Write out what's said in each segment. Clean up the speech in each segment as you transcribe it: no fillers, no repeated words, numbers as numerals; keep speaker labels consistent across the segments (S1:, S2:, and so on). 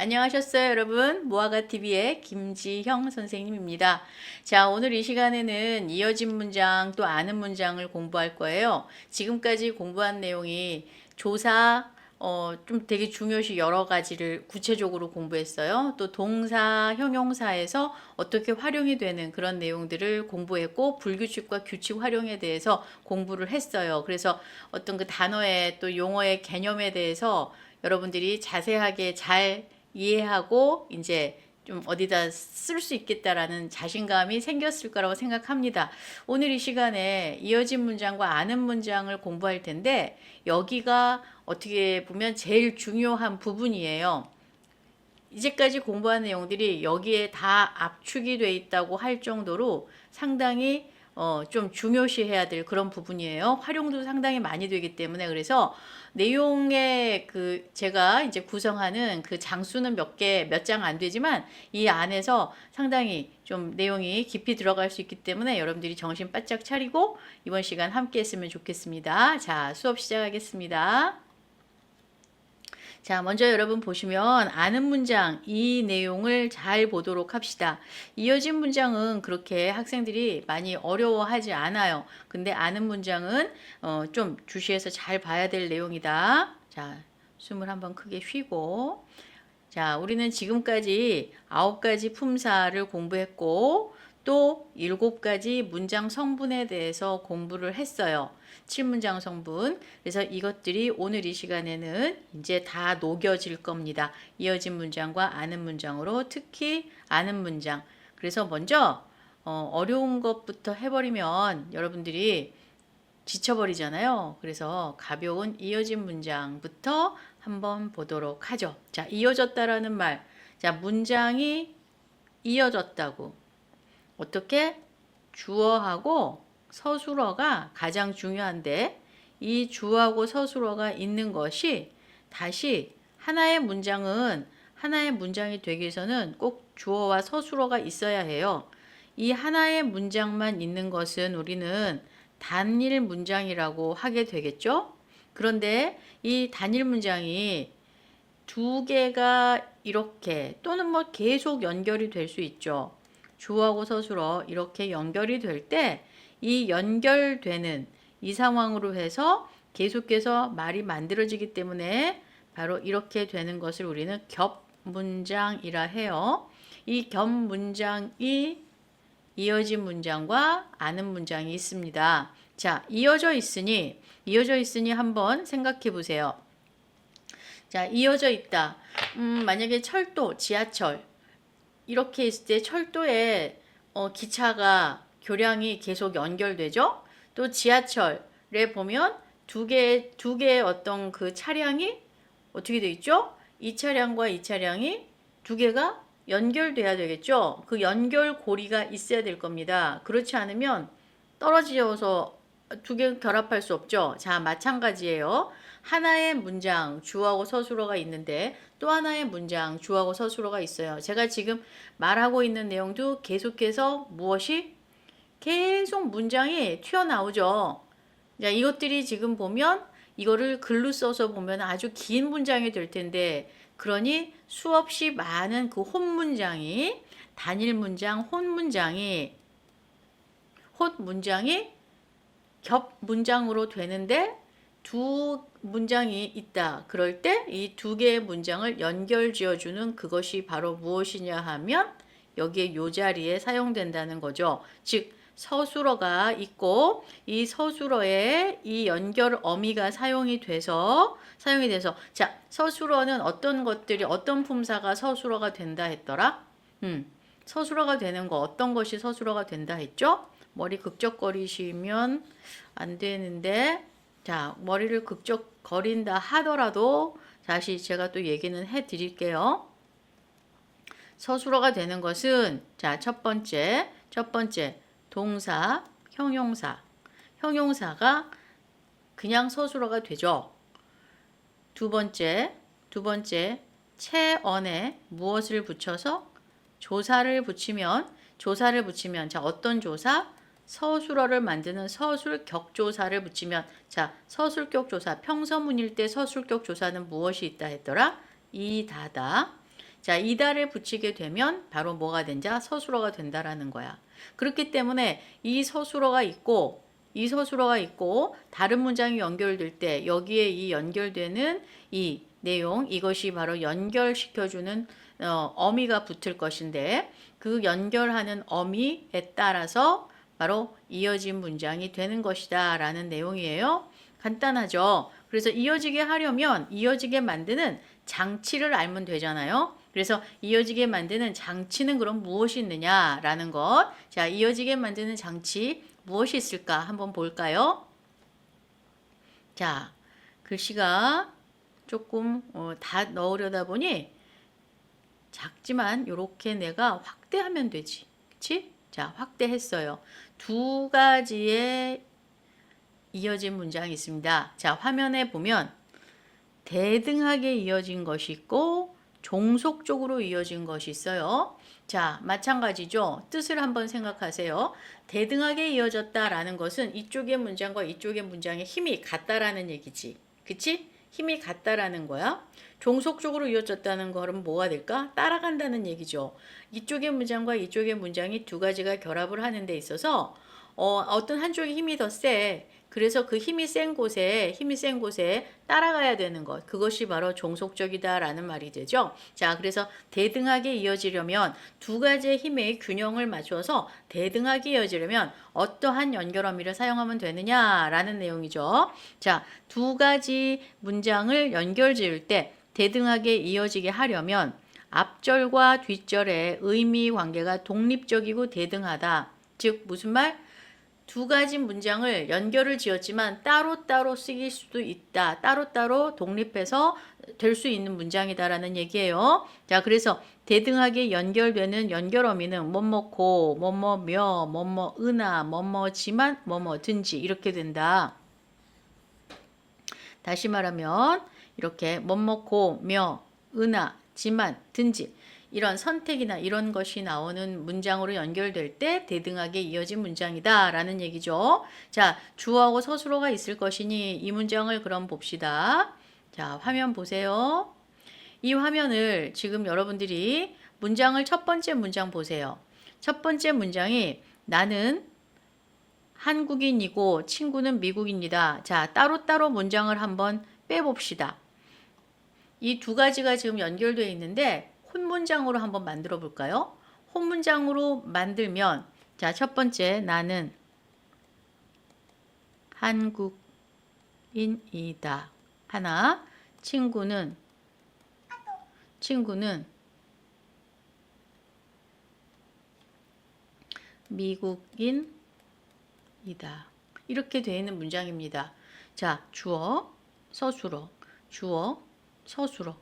S1: 안녕하셨어요, 여러분. 모아가TV의 김지형 선생님입니다. 자, 오늘 이 시간에는 이어진 문장 또 아는 문장을 공부할 거예요. 지금까지 공부한 내용이 조사, 좀 되게 중요시 여러 가지를 구체적으로 공부했어요. 또 동사, 형용사에서 어떻게 활용이 되는 그런 내용들을 공부했고, 불규칙과 규칙 활용에 대해서 공부를 했어요. 그래서 어떤 그 단어의 또 용어의 개념에 대해서 여러분들이 자세하게 잘 이해하고 이제 좀 어디다 쓸 수 있겠다라는 자신감이 생겼을 거라고 생각합니다. 오늘 이 시간에 이어진 문장과 아는 문장을 공부할 텐데 여기가 어떻게 보면 제일 중요한 부분이에요. 이제까지 공부한 내용들이 여기에 다 압축이 돼 있다고 할 정도로 상당히 좀 중요시해야 될 그런 부분이에요. 활용도 상당히 많이 되기 때문에 그래서 내용의 그 제가 이제 구성하는 그 장수는 몇 장 안 되지만 이 안에서 상당히 좀 내용이 깊이 들어갈 수 있기 때문에 여러분들이 정신 바짝 차리고 이번 시간 함께 했으면 좋겠습니다. 자, 수업 시작하겠습니다. 자, 먼저 여러분 보시면 아는 문장 이 내용을 잘 보도록 합시다. 이어진 문장은 그렇게 학생들이 많이 어려워하지 않아요. 근데 아는 문장은 좀 주시해서 잘 봐야 될 내용이다. 자, 숨을 한번 크게 쉬고 자, 우리는 지금까지 9가지 품사를 공부했고 또 7가지 문장 성분에 대해서 공부를 했어요. 7문장 성분. 그래서 이것들이 오늘 이 시간에는 이제 다 녹여질 겁니다. 이어진 문장과 아는 문장으로 특히 아는 문장. 그래서 먼저 어려운 것부터 해버리면 여러분들이 지쳐버리잖아요. 그래서 가벼운 이어진 문장부터 한번 보도록 하죠. 자, 이어졌다라는 말. 자, 문장이 이어졌다고. 어떻게? 주어하고 서술어가 가장 중요한데 이 주어하고 서술어가 있는 것이 다시 하나의 문장이 되기 위해서는 꼭 주어와 서술어가 있어야 해요. 이 하나의 문장만 있는 것은 우리는 단일 문장이라고 하게 되겠죠? 그런데 이 단일 문장이 두 개가 이렇게 또는 뭐 계속 연결이 될 수 있죠. 주어하고 서술어 이렇게 연결이 될 때 이 연결되는 이 상황으로 해서 계속해서 말이 만들어지기 때문에 바로 이렇게 되는 것을 우리는 겹문장이라 해요. 이 겹문장이 이어진 문장과 아는 문장이 있습니다. 자, 이어져 있으니 한번 생각해 보세요. 자, 이어져 있다. 만약에 철도, 지하철 이렇게 있을 때 철도에 기차가 교량이 계속 연결되죠. 또 지하철에 보면 두 개의 어떤 그 차량이 어떻게 돼 있죠? 이 차량과 이 차량이 두 개가 연결돼야 되겠죠. 그 연결고리가 있어야 될 겁니다. 그렇지 않으면 떨어져서 두 개 결합할 수 없죠. 자, 마찬가지예요. 하나의 문장 주어하고 서술어가 있는데 또 하나의 문장 주어하고 서술어가 있어요. 제가 지금 말하고 있는 내용도 계속해서 무엇이 계속 문장이 튀어나오죠. 자, 이것들이 지금 보면 이거를 글로 써서 보면 아주 긴 문장이 될 텐데 그러니 수없이 많은 그 혼문장이 단일 문장, 혼문장이 겹 문장으로 되는데 두 문장이 있다. 그럴 때 이 두 개의 문장을 연결 지어주는 그것이 바로 무엇이냐 하면 여기에 요 자리에 사용된다는 거죠. 즉 서술어가 있고 이 서술어에 이 연결 어미가 사용이 돼서 자, 서술어는 어떤 것들이 어떤 품사가 서술어가 된다 했더라? 서술어가 되는 거 어떤 것이 서술어가 된다 했죠? 머리 극적거리시면 안 되는데 자, 머리를 극적거린다 하더라도 다시 제가 또 얘기는 해 드릴게요. 서술어가 되는 것은 자, 첫 번째 동사, 형용사가 그냥 서술어가 되죠. 두 번째 체언에 무엇을 붙여서 조사를 붙이면 자, 어떤 조사? 서술어를 만드는 서술격조사를 붙이면 자, 서술격조사 평서문일 때 서술격조사는 무엇이 있다 했더라? 이다다. 자, 이다를 붙이게 되면 바로 뭐가 된다? 서술어가 된다라는 거야. 그렇기 때문에 이 서술어가 있고 다른 문장이 연결될 때 여기에 이 연결되는 이 내용, 이것이 바로 연결시켜주는 어미가 붙을 것인데 그 연결하는 어미에 따라서 바로 이어진 문장이 되는 것이다 라는 내용이에요. 간단하죠. 그래서 이어지게 하려면 이어지게 만드는 장치를 알면 되잖아요. 그래서 이어지게 만드는 장치는 그럼 무엇이 있느냐라는 것. 자, 이어지게 만드는 장치 무엇이 있을까 한번 볼까요? 자, 글씨가 조금 다 넣으려다 보니 작지만 이렇게 내가 확대하면 되지. 그치? 자, 확대했어요. 두 가지의 이어진 문장이 있습니다. 자, 화면에 보면 대등하게 이어진 것이 있고 종속적으로 이어진 것이 있어요. 자, 마찬가지죠. 뜻을 한번 생각하세요. 대등하게 이어졌다라는 것은 이쪽의 문장과 이쪽의 문장의 힘이 같다라는 얘기지. 그치? 힘이 같다라는 거야. 종속적으로 이어졌다는 거는 뭐가 될까? 따라간다는 얘기죠. 이쪽의 문장과 이쪽의 문장이 두 가지가 결합을 하는 데 있어서 어떤 한쪽의 힘이 더 세. 그래서 그 힘이 센 곳에 따라가야 되는 것. 그것이 바로 종속적이다라는 말이 되죠. 자, 그래서 대등하게 이어지려면 두 가지의 힘의 균형을 맞춰서 대등하게 이어지려면 어떠한 연결 어미를 사용하면 되느냐라는 내용이죠. 자, 두 가지 문장을 연결 지을 때 대등하게 이어지게 하려면 앞절과 뒷절의 의미 관계가 독립적이고 대등하다. 즉 무슨 말? 두 가지 문장을 연결을 지었지만 따로따로 쓰일 수도 있다. 따로따로 독립해서 될 수 있는 문장이다라는 얘기예요. 자, 그래서 대등하게 연결되는 연결 어미는 뭐뭐고, 뭐뭐며, 뭐뭐으나, 뭐뭐지만, 뭐뭐든지 이렇게 된다. 다시 말하면 이렇게 뭐뭐고, 며, 으나, 지만, 든지 이런 선택이나 이런 것이 나오는 문장으로 연결될 때 대등하게 이어진 문장이다 라는 얘기죠. 자, 주어하고 서술어가 있을 것이니 이 문장을 그럼 봅시다. 자, 화면 보세요. 이 화면을 지금 여러분들이 문장을 첫 번째 문장 보세요. 첫 번째 문장이 나는 한국인이고 친구는 미국인이다. 자, 따로따로 문장을 한번 빼봅시다. 이 두 가지가 지금 연결되어 있는데 혼문장으로 한번 만들어 볼까요? 혼문장으로 만들면 자, 첫 번째 나는 한국인이다. 하나, 친구는 미국인이다. 이렇게 되어 있는 문장입니다. 자, 주어, 서술어, 주어, 서술어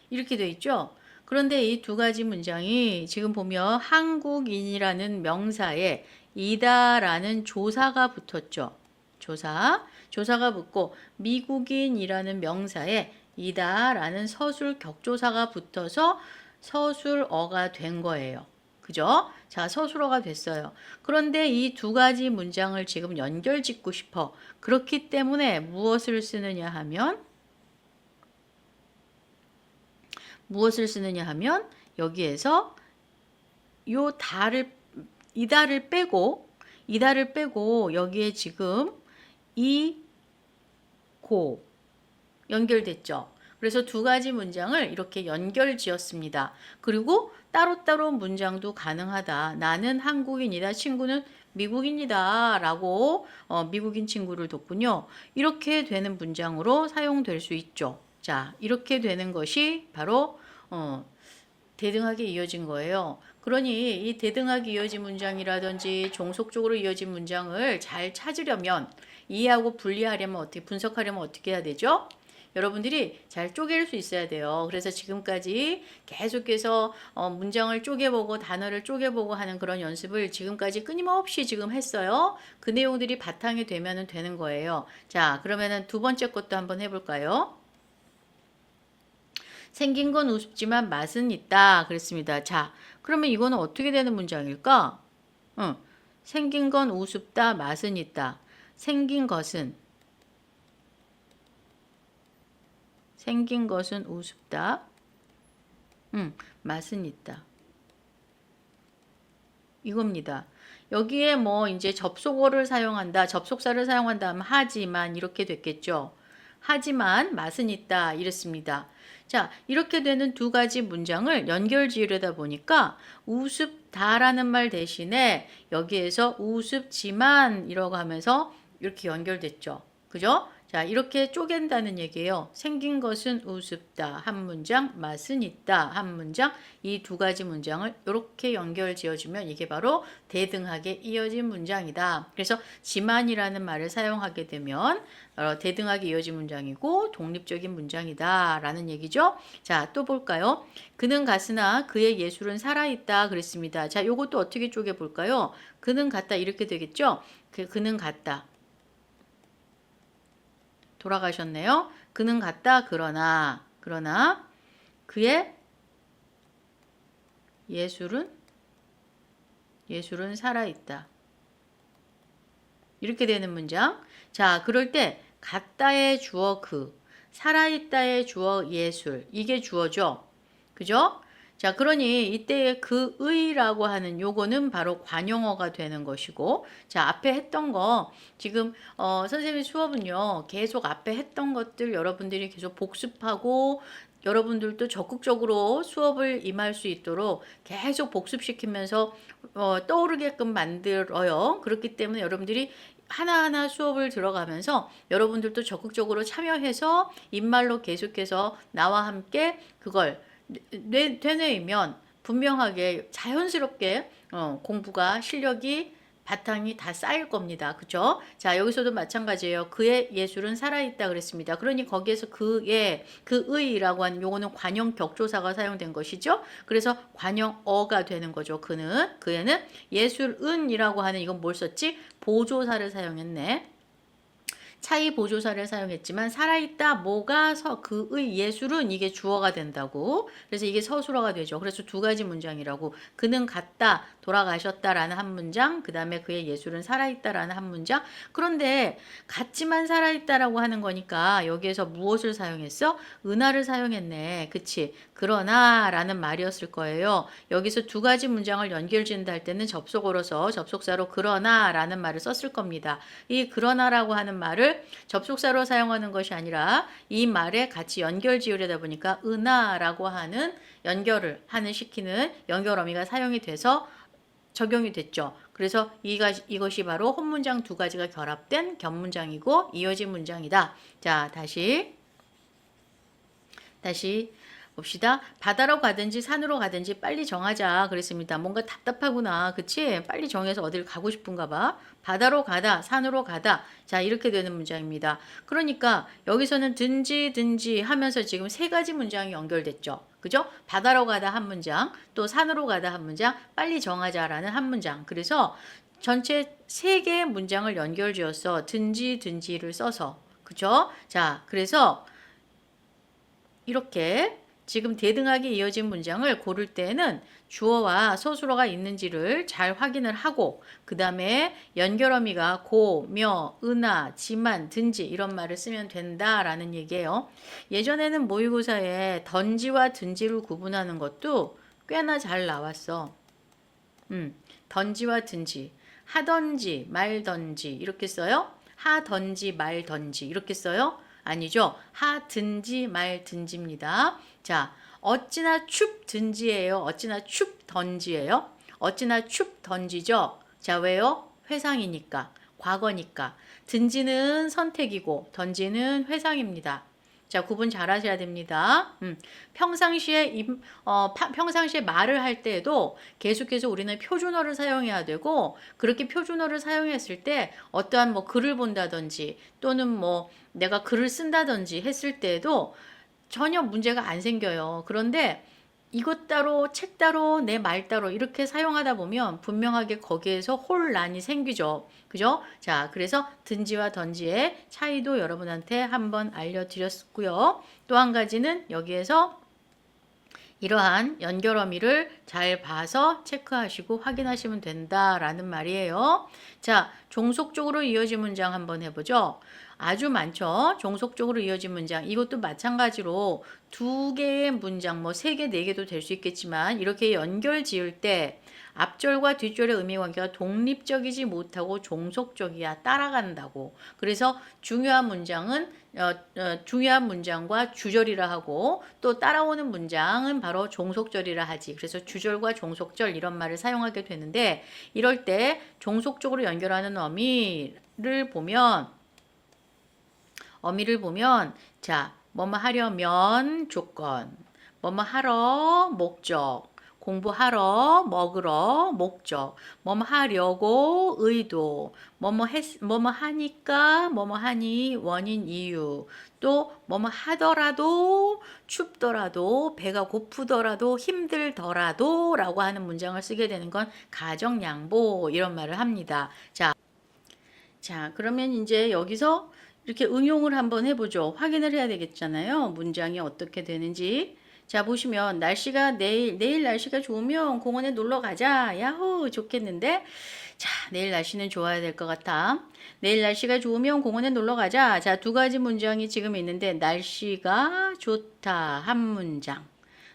S1: 이렇게 되어 있죠? 그런데 이 두 가지 문장이 지금 보면 한국인이라는 명사에 이다라는 조사가 붙었죠. 조사가 붙고 미국인이라는 명사에 이다라는 서술 격조사가 붙어서 서술어가 된 거예요. 그죠? 자, 서술어가 됐어요. 그런데 이 두 가지 문장을 지금 연결 짓고 싶어. 그렇기 때문에 무엇을 쓰느냐 하면 여기에서 이다를 빼고 여기에 지금 고 연결됐죠. 그래서 두 가지 문장을 이렇게 연결 지었습니다. 그리고 따로따로 문장도 가능하다. 나는 한국인이다. 친구는 미국인이다. 라고 미국인 친구를 뒀군요. 이렇게 되는 문장으로 사용될 수 있죠. 자, 이렇게 되는 것이 바로 대등하게 이어진 거예요. 그러니 이 대등하게 이어진 문장이라든지 종속적으로 이어진 문장을 잘 찾으려면 이해하고 분리하려면 분석하려면 어떻게 해야 되죠? 여러분들이 잘 쪼갤 수 있어야 돼요. 그래서 지금까지 계속해서 문장을 쪼개보고 단어를 쪼개보고 하는 그런 연습을 지금까지 끊임없이 지금 했어요. 그 내용들이 바탕이 되면 되는 거예요. 자, 그러면은 두 번째 것도 한번 해볼까요? 생긴 건 우습지만 맛은 있다. 그랬습니다. 자, 그러면 이거는 어떻게 되는 문장일까? 생긴 건 우습다. 맛은 있다. 생긴 것은 우습다. 맛은 있다. 이겁니다. 여기에 뭐 이제 접속어를 사용한다, 접속사를 사용한다 하면 하지만 이렇게 됐겠죠. 하지만 맛은 있다 이랬습니다. 자, 이렇게 되는 두 가지 문장을 연결 지으려다 보니까 우습다라는 말 대신에 여기에서 우습지만 이라고 하면서 이렇게 연결됐죠. 그죠? 자, 이렇게 쪼갠다는 얘기예요. 생긴 것은 우습다 한 문장, 맛은 있다 한 문장, 이 두 가지 문장을 이렇게 연결 지어주면 이게 바로 대등하게 이어진 문장이다. 그래서 지만이라는 말을 사용하게 되면 대등하게 이어진 문장이고 독립적인 문장이다 라는 얘기죠. 자, 또 볼까요? 그는 갔으나 그의 예술은 살아있다 그랬습니다. 자, 요것도 어떻게 쪼개 볼까요? 그는 갔다 이렇게 되겠죠. 그는 갔다 돌아가셨네요. 그는 갔다 그러나 그의 예술은 살아있다. 이렇게 되는 문장. 자, 그럴 때 갔다의 주어 그, 살아있다의 주어 예술, 이게 주어죠. 그죠? 자, 그러니 이때 그의라고 하는 요거는 바로 관용어가 되는 것이고, 자, 앞에 했던 거 지금 선생님 수업은요 계속 앞에 했던 것들 여러분들이 계속 복습하고 여러분들도 적극적으로 수업을 임할 수 있도록 계속 복습시키면서 떠오르게끔 만들어요. 그렇기 때문에 여러분들이 하나하나 수업을 들어가면서 여러분들도 적극적으로 참여해서 입말로 계속해서 나와 함께 그걸 되뇌이면 분명하게 자연스럽게 공부가 실력이 바탕이 다 쌓일 겁니다. 그죠? 자, 여기서도 마찬가지예요. 그의 예술은 살아있다 그랬습니다. 그러니 거기에서 그의라고 하는 요거는 관용 격조사가 사용된 것이죠. 그래서 관용어가 되는 거죠. 그에는 예술은이라고 하는 이건 뭘 썼지? 보조사를 사용했네. 차이 보조사를 사용했지만 살아있다 뭐가 그의 예술은 이게 주어가 된다고. 그래서 이게 서술어가 되죠. 그래서 두 가지 문장이라고. 그는 갔다 돌아가셨다라는 한 문장, 그 다음에 그의 예술은 살아있다라는 한 문장. 그런데 갔지만 살아있다라고 하는 거니까 여기에서 무엇을 사용했어? 은하를 사용했네. 그치? 그러나 라는 말이었을 거예요. 여기서 두 가지 문장을 연결지은다 할 때는 접속어로서 접속사로 그러나 라는 말을 썼을 겁니다. 이 그러나라고 하는 말을 접속사로 사용하는 것이 아니라 이 말에 같이 연결 지으려다 보니까 은하라고 하는 연결을 하는 시키는 연결어미가 사용이 돼서 적용이 됐죠. 그래서 이것이 바로 혼문장 두 가지가 결합된 겹문장이고 이어진 문장이다. 자, 다시 봅시다. 바다로 가든지 산으로 가든지 빨리 정하자 그랬습니다. 뭔가 답답하구나. 그치? 빨리 정해서 어딜 가고 싶은가 봐. 바다로 가다, 산으로 가다. 자, 이렇게 되는 문장입니다. 그러니까 여기서는 든지 하면서 지금 세 가지 문장이 연결됐죠. 그죠? 바다로 가다 한 문장, 또 산으로 가다 한 문장, 빨리 정하자라는 한 문장. 그래서 전체 세 개의 문장을 연결 지어서 든지를 써서. 그죠? 자, 그래서 이렇게 지금 대등하게 이어진 문장을 고를 때는 주어와 서술어가 있는지를 잘 확인을 하고 그 다음에 연결어미가 고, 며, 은하, 지만, 든지 이런 말을 쓰면 된다라는 얘기예요. 예전에는 모의고사에 던지와 든지를 구분하는 것도 꽤나 잘 나왔어. 던지와 든지, 하던지, 말던지 이렇게 써요. 하던지, 말던지 이렇게 써요. 아니죠. 하든지 말든지입니다. 자, 어찌나 춥든지예요. 어찌나 춥던지예요. 어찌나 춥던지죠. 자, 왜요? 회상이니까, 과거니까. 든지는 선택이고 던지는 회상입니다. 자, 구분 잘 하셔야 됩니다. 평상시에 말을 할 때에도 계속해서 우리는 표준어를 사용해야 되고 그렇게 표준어를 사용했을 때 어떠한 뭐 글을 본다든지 또는 뭐 내가 글을 쓴다든지 했을 때에도 전혀 문제가 안 생겨요. 그런데 이것 따로 책 따로 내 말 따로 이렇게 사용하다 보면 분명하게 거기에서 혼란이 생기죠. 그죠? 자, 그래서 든지와 던지의 차이도 여러분한테 한번 알려드렸고요. 또 한 가지는 여기에서 이러한 연결 어미를 잘 봐서 체크하시고 확인하시면 된다라는 말이에요. 자, 종속적으로 이어진 문장 한번 해보죠. 아주 많죠. 종속적으로 이어진 문장. 이것도 마찬가지로 두 개의 문장, 뭐 세 개, 네 개도 될 수 있겠지만 이렇게 연결 지을 때 앞절과 뒷절의 의미 관계가 독립적이지 못하고 종속적이야. 따라간다고. 그래서 중요한 문장은 중요한 문장과 주절이라 하고 또 따라오는 문장은 바로 종속절이라 하지. 그래서 주절과 종속절 이런 말을 사용하게 되는데 이럴 때 종속적으로 연결하는 어미를 보면 자, 뭐뭐 하려면 조건, 뭐뭐 하러 목적, 공부하러 먹으러 목적, 뭐뭐 하려고 의도, 뭐뭐 하니까 뭐뭐 하니 원인 이유, 또 뭐뭐 하더라도 춥더라도 배가 고프더라도 힘들더라도 라고 하는 문장을 쓰게 되는 건 가정양보 이런 말을 합니다. 자, 그러면 이제 여기서 이렇게 응용을 한번 해보죠. 확인을 해야 되겠잖아요. 문장이 어떻게 되는지. 자, 보시면 날씨가 내일 날씨가 좋으면 공원에 놀러 가자. 야호, 좋겠는데. 자, 내일 날씨는 좋아야 될 것 같아. 내일 날씨가 좋으면 공원에 놀러 가자. 자, 두 가지 문장이 지금 있는데 날씨가 좋다. 한 문장.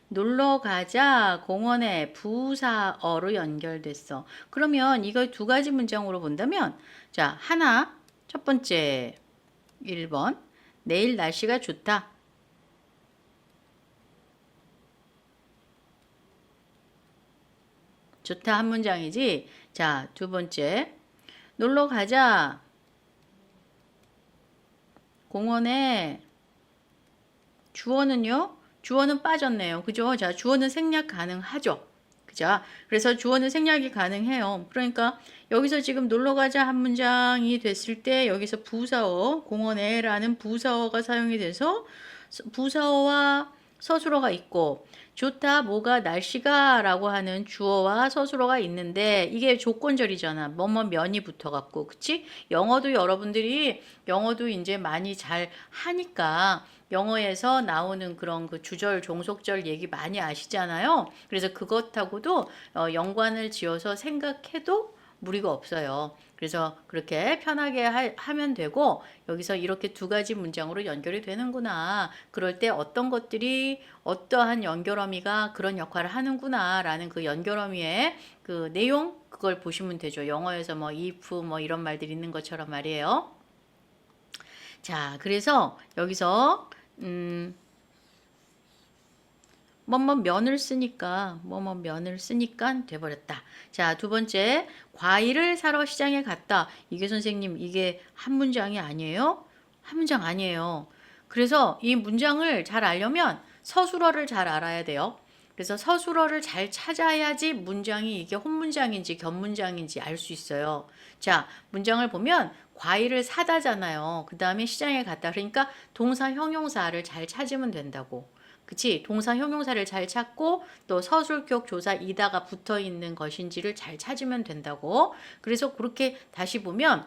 S1: 놀러 가자 공원에 부사어로 연결됐어. 그러면 이걸 두 가지 문장으로 본다면 자, 하나 첫 번째 1번 내일 날씨가 좋다. 좋다 한 문장이지. 자, 두 번째 놀러 가자 공원에 주어는요? 주어는 빠졌네요. 그죠? 자, 주어는 생략 가능하죠. 그죠? 그래서 주어는 생략이 가능해요. 그러니까 여기서 지금 놀러 가자 한 문장이 됐을 때 여기서 부사어, 공원에라는 부사어가 사용이 돼서 부사어와 서술어가 있고 좋다 뭐가 날씨가 라고 하는 주어와 서술어가 있는데 이게 조건절이잖아. 뭐뭐 면이 붙어갖고 그치? 영어도 이제 많이 잘 하니까 영어에서 나오는 그런 그 주절, 종속절 얘기 많이 아시잖아요. 그래서 그것하고도 연관을 지어서 생각해도 무리가 없어요. 그래서 그렇게 편하게 하면 되고 여기서 이렇게 두 가지 문장으로 연결이 되는구나. 그럴 때 어떤 것들이 어떠한 연결어미가 그런 역할을 하는구나 라는 그 연결어미의 그 내용 그걸 보시면 되죠. 영어에서 뭐 if 뭐 이런 말들이 있는 것처럼 말이에요. 자, 그래서 여기서 뭐뭐 면을 쓰니까 돼버렸다. 자, 두 번째 과일을 사러 시장에 갔다. 이게 선생님 이게 한 문장이 아니에요? 한 문장 아니에요. 그래서 이 문장을 잘 알려면 서술어를 잘 알아야 돼요. 그래서 서술어를 잘 찾아야지 문장이 이게 혼문장인지 겹문장인지 알 수 있어요. 자, 문장을 보면 과일을 사다잖아요. 그 다음에 시장에 갔다. 그러니까 동사 형용사를 잘 찾으면 된다고. 그치? 동사 형용사를 잘 찾고 또 서술격 조사 이다가 붙어 있는 것인지를 잘 찾으면 된다고. 그래서 그렇게 다시 보면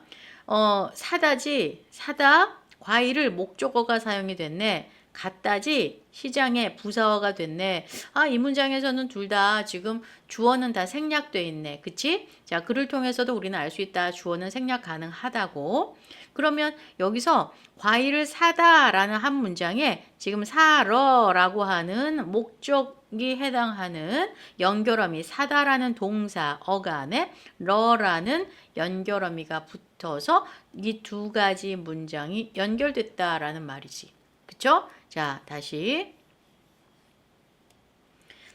S1: 사다 과일을 목적어가 사용이 됐네. 갖다지 시장에 부사어가 됐네. 아, 이 문장에서는 둘 다 지금 주어는 다 생략돼 있네. 그치? 자, 글을 통해서도 우리는 알 수 있다. 주어는 생략 가능하다고. 그러면 여기서 과일을 사다라는 한 문장에 지금 사러라고 하는 목적이 해당하는 연결어미 사다라는 동사 어간에 러라는 연결어미가 붙어서 이 두 가지 문장이 연결됐다라는 말이지. 그쵸? 자, 다시.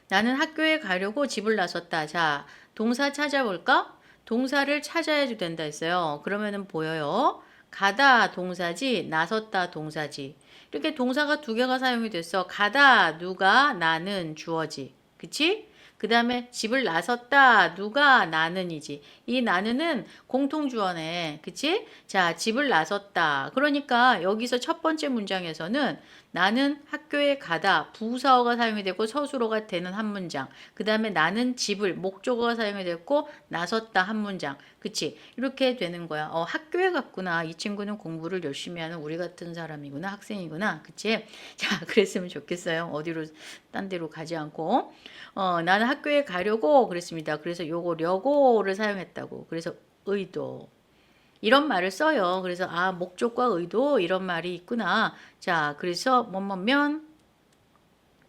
S1: 나는 학교에 가려고 집을 나섰다. 자, 동사 찾아볼까? 동사를 찾아야 된다 했어요. 그러면은 보여요. 가다 동사지, 나섰다 동사지. 이렇게 동사가 두 개가 사용이 됐어. 가다, 누가, 나는 주어지. 그치? 그 다음에 집을 나섰다, 누가, 나는이지. 이 나는은 공통주어네. 그치? 자, 집을 나섰다. 그러니까 여기서 첫 번째 문장에서는 나는 학교에 가다 부사어가 사용이 되고 서술어가 되는 한 문장. 그 다음에 나는 집을 목적어가 사용이 됐고 나섰다 한 문장. 그치? 이렇게 되는 거야. 학교에 갔구나. 이 친구는 공부를 열심히 하는 우리 같은 사람이구나. 학생이구나. 그치? 자, 그랬으면 좋겠어요. 어디로 딴 데로 가지 않고. 나는 학교에 가려고 그랬습니다. 그래서 요거 려고를 사용했다고. 그래서 의도. 이런 말을 써요. 그래서 목적과 의도 이런 말이 있구나. 자, 그래서 뭐뭐면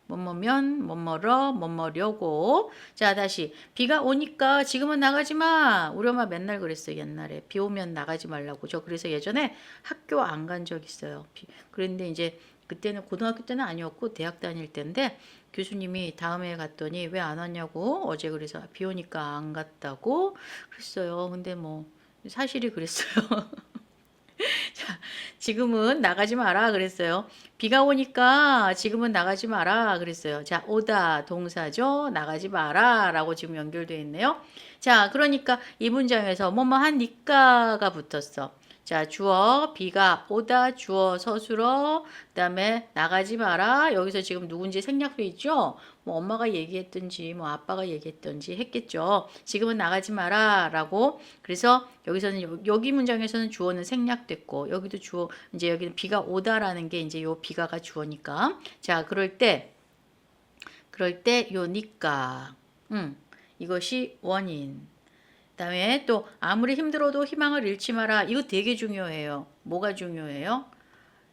S1: 뭐뭐면 뭐뭐러 뭐뭐려고. 자, 다시 비가 오니까 지금은 나가지 마. 우리 엄마 맨날 그랬어요. 옛날에 비 오면 나가지 말라고. 저 그래서 예전에 학교 안 간 적 있어요. 그런데 이제 그때는 고등학교 때는 아니었고 대학 다닐 때인데 교수님이 다음에 갔더니 왜 안 왔냐고 어제 그래서 비 오니까 안 갔다고 그랬어요. 근데 뭐 사실이 그랬어요. 자, 지금은 나가지 마라 그랬어요. 비가 오니까 지금은 나가지 마라 그랬어요. 자, 오다 동사죠. 나가지 마라 라고 지금 연결되어 있네요. 자, 그러니까 이 문장에서 뭐뭐 하니까가 붙었어. 자, 주어 비가 오다 주어 서술어 그다음에 나가지 마라. 여기서 지금 누군지 생략돼 있죠? 뭐 엄마가 얘기했든지 뭐 아빠가 얘기했든지 했겠죠. 지금은 나가지 마라라고. 그래서 여기서는 여기 문장에서는 주어는 생략됐고 여기도 주어 이제 여기는 비가 오다라는 게 이제 요 비가가 주어니까. 자, 그럴 때 요니까 이것이 원인. 그다음에 또 아무리 힘들어도 희망을 잃지 마라. 이거 되게 중요해요. 뭐가 중요해요?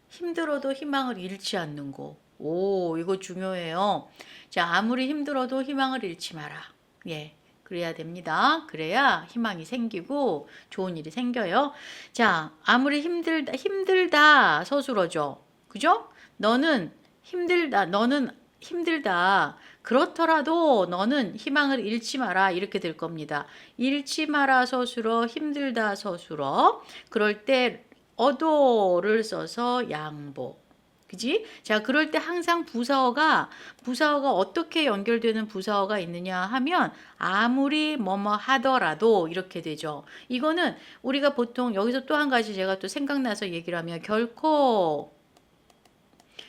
S1: 힘들어도 희망을 잃지 않는 거. 오, 이거 중요해요. 자, 아무리 힘들어도 희망을 잃지 마라. 예. 그래야 됩니다. 그래야 희망이 생기고 좋은 일이 생겨요. 자, 아무리 힘들다 서술어죠. 그죠? 너는 힘들다. 그렇더라도 너는 희망을 잃지 마라. 이렇게 될 겁니다. 잃지 마라 서술어, 힘들다 서술어. 그럴 때 어도를 써서 양보. 그지? 자, 그럴 때 항상 부사어가 어떻게 연결되는 부사어가 있느냐 하면 아무리 뭐뭐 하더라도 이렇게 되죠. 이거는 우리가 보통 여기서 또 한 가지 제가 또 생각나서 얘기를 하면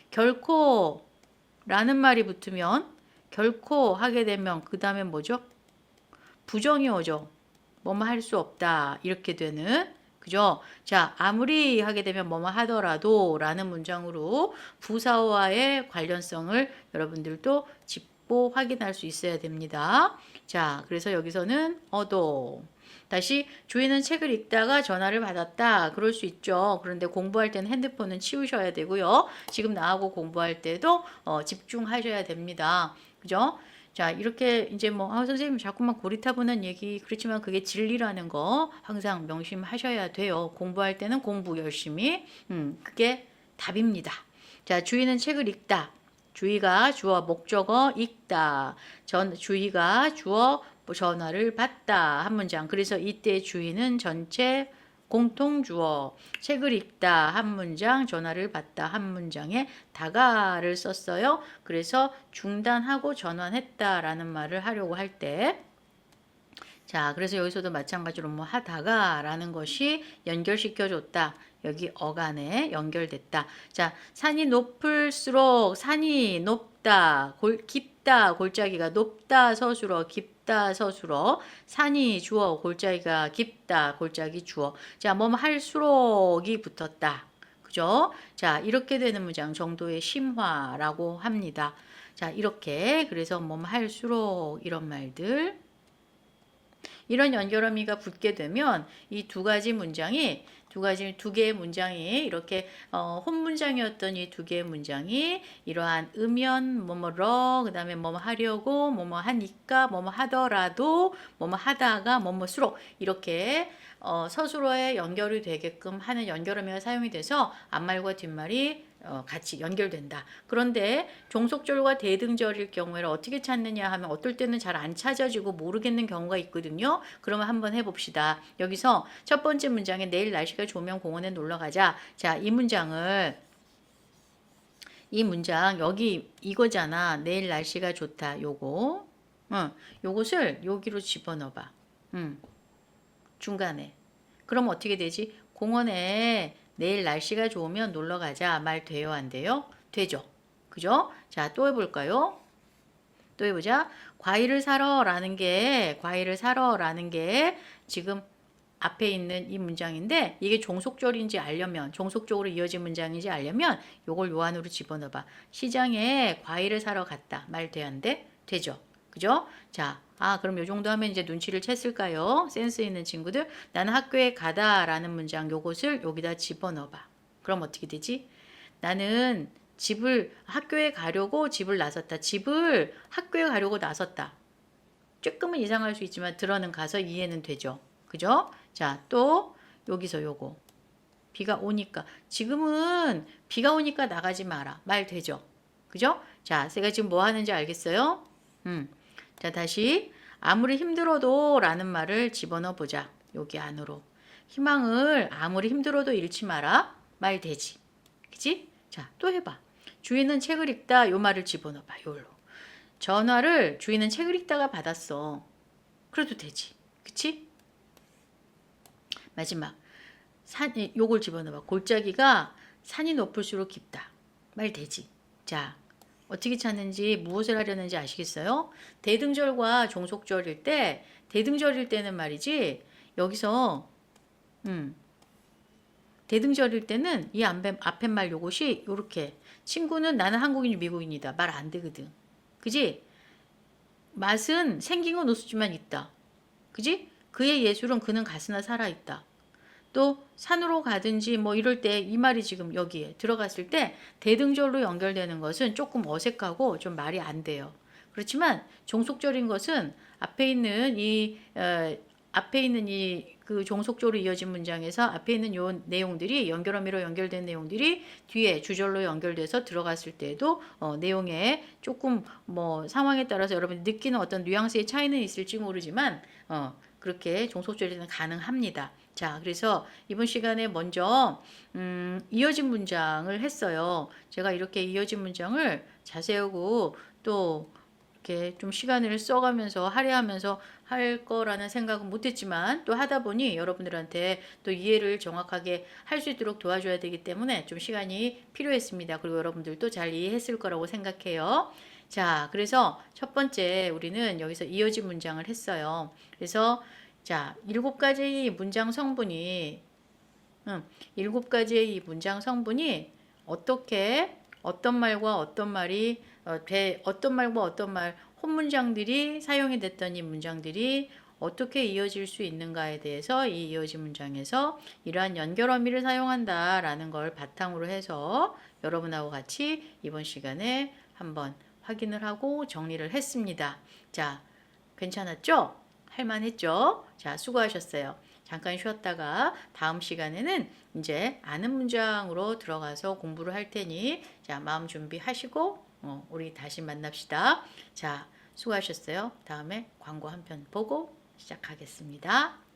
S1: 결코라는 말이 붙으면 결코 하게 되면 그 다음에 뭐죠? 부정이 오죠. 뭐뭐 할 수 없다. 이렇게 되는 그죠? 자, 아무리 하게 되면 뭐뭐 하더라도 라는 문장으로 부사어와의 관련성을 여러분들도 짚고 확인할 수 있어야 됩니다. 자, 그래서 여기서는 어도. 다시 주인은 책을 읽다가 전화를 받았다. 그럴 수 있죠. 그런데 공부할 때는 핸드폰은 치우셔야 되고요. 지금 나하고 공부할 때도 집중하셔야 됩니다. 그죠? 자, 이렇게 이제 뭐 선생님 자꾸만 고리타분한 얘기 그렇지만 그게 진리라는 거 항상 명심하셔야 돼요. 공부할 때는 공부 열심히 그게 답입니다. 자, 주희는 책을 읽다. 주희가 주어 목적어 읽다. 주희가 주어 전화를 받다 한 문장. 그래서 이때 주희는 전체 공통 주어 책을 읽다 한 문장 전화를 받다 한 문장에 다가를 썼어요. 그래서 중단하고 전환했다라는 말을 하려고 할 때 자, 그래서 여기서도 마찬가지로 뭐 하다가라는 것이 연결시켜 줬다. 여기 어간에 연결됐다. 자, 산이 높을수록 산이 높다. 깊다. 골짜기가 높다. 서술어 깊다. 서술어 산이 주어 골짜기가 깊다. 골짜기 주어. 자, 뭐뭐 할수록이 붙었다. 그죠? 자, 이렇게 되는 문장 정도의 심화라고 합니다. 자, 이렇게 그래서 뭐뭐 할수록 이런 말들 이런 연결어미가 붙게 되면 이 두 개의 문장이 이렇게 혼문장이었던 이 두 개의 문장이 이러한 음연 뭐뭐러 그다음에 뭐뭐 하려고 뭐뭐 하니까 뭐뭐 하더라도 뭐뭐 하다가 뭐뭐수록 이렇게 서술어에 연결이 되게끔 하는 연결어미가 사용이 돼서 앞말과 뒷말이 같이 연결된다. 그런데 종속절과 대등절일 경우에는 어떻게 찾느냐 하면 어떨 때는 잘 안 찾아지고 모르겠는 경우가 있거든요. 그러면 한번 해봅시다. 여기서 첫 번째 문장에 내일 날씨가 좋으면 공원에 놀러 가자. 자, 이 문장 여기 이거잖아. 내일 날씨가 좋다. 요것을 여기로 집어넣어봐. 중간에. 그럼 어떻게 되지? 공원에 내일 날씨가 좋으면 놀러 가자. 말 돼요, 안 돼요? 되죠. 그죠? 자, 또 해볼까요? 또 해보자. 과일을 사러라는 게 지금 앞에 있는 이 문장인데 이게 종속절인지 알려면 종속적으로 이어진 문장인지 알려면 요걸 요 안으로 집어넣어봐. 시장에 과일을 사러 갔다. 말 돼야 안 돼? 되죠. 그죠? 자, 그럼 요 정도 하면 이제 눈치를 챘을까요? 센스 있는 친구들. 나는 학교에 가다라는 문장 요것을 여기다 집어넣어봐. 그럼 어떻게 되지? 나는 학교에 가려고 집을 나섰다. 집을 학교에 가려고 나섰다. 조금은 이상할 수 있지만 들어는 가서 이해는 되죠. 그죠? 자, 또 여기서 요거. 비가 오니까. 지금은 비가 오니까 나가지 마라. 말 되죠? 그죠? 자, 제가 지금 뭐 하는지 알겠어요? 자, 다시 아무리 힘들어도 라는 말을 집어넣어 보자. 여기 안으로. 희망을 아무리 힘들어도 잃지 마라. 말 되지. 그치? 자, 또 해봐. 주인은 책을 읽다. 요 말을 집어넣어봐. 요로. 전화를 주인은 책을 읽다가 받았어. 그래도 되지. 그치? 마지막. 요걸 집어넣어봐. 골짜기가 산이 높을수록 깊다. 말 되지. 자, 어떻게 찾는지 무엇을 하려는지 아시겠어요? 대등절과 종속절일 때는 말이지. 여기서 대등절일 때는 이 앞에 말 요것이 요렇게 친구는 나는 한국인 미국인이다. 말 안 되거든. 그지? 맛은 생긴 건 우수지만 있다. 그지? 그의 예술은 그는 가스나 살아있다. 또 산으로 가든지 뭐 이럴 때 이 말이 지금 여기에 들어갔을 때 대등절로 연결되는 것은 조금 어색하고 좀 말이 안 돼요. 그렇지만 종속절인 것은 앞에 있는 그 종속절로 이어진 문장에서 앞에 있는 요 내용들이 연결어미로 연결된 내용들이 뒤에 주절로 연결돼서 들어갔을 때에도 내용에 조금 뭐 상황에 따라서 여러분이 느끼는 어떤 뉘앙스의 차이는 있을지 모르지만 그렇게 종속절이는 가능합니다. 자, 그래서 이번 시간에 먼저 이어진 문장을 했어요. 제가 이렇게 이어진 문장을 자세하고 또 이렇게 좀 시간을 써가면서 할애하면서 할 거라는 생각은 못했지만 또 하다 보니 여러분들한테 또 이해를 정확하게 할 수 있도록 도와줘야 되기 때문에 좀 시간이 필요했습니다. 그리고 여러분들도 잘 이해했을 거라고 생각해요. 자, 그래서 첫 번째 우리는 여기서 이어진 문장을 했어요. 그래서 자, 7가지의 문장 성분이 일곱 가지의 이 문장 성분이 어떻게 어떤 말과 어떤 말이 어떤 말과 어떤 말 혼문장들이 사용이 됐던 이 문장들이 어떻게 이어질 수 있는가에 대해서 이 이어진 문장에서 이러한 연결어미를 사용한다라는 걸 바탕으로 해서 여러분하고 같이 이번 시간에 한번 확인을 하고 정리를 했습니다. 자, 괜찮았죠? 할만했죠? 자, 수고하셨어요. 잠깐 쉬었다가 다음 시간에는 이제 아는 문장으로 들어가서 공부를 할 테니 자, 마음 준비하시고 우리 다시 만납시다. 자, 수고하셨어요. 다음에 광고 한 편 보고 시작하겠습니다.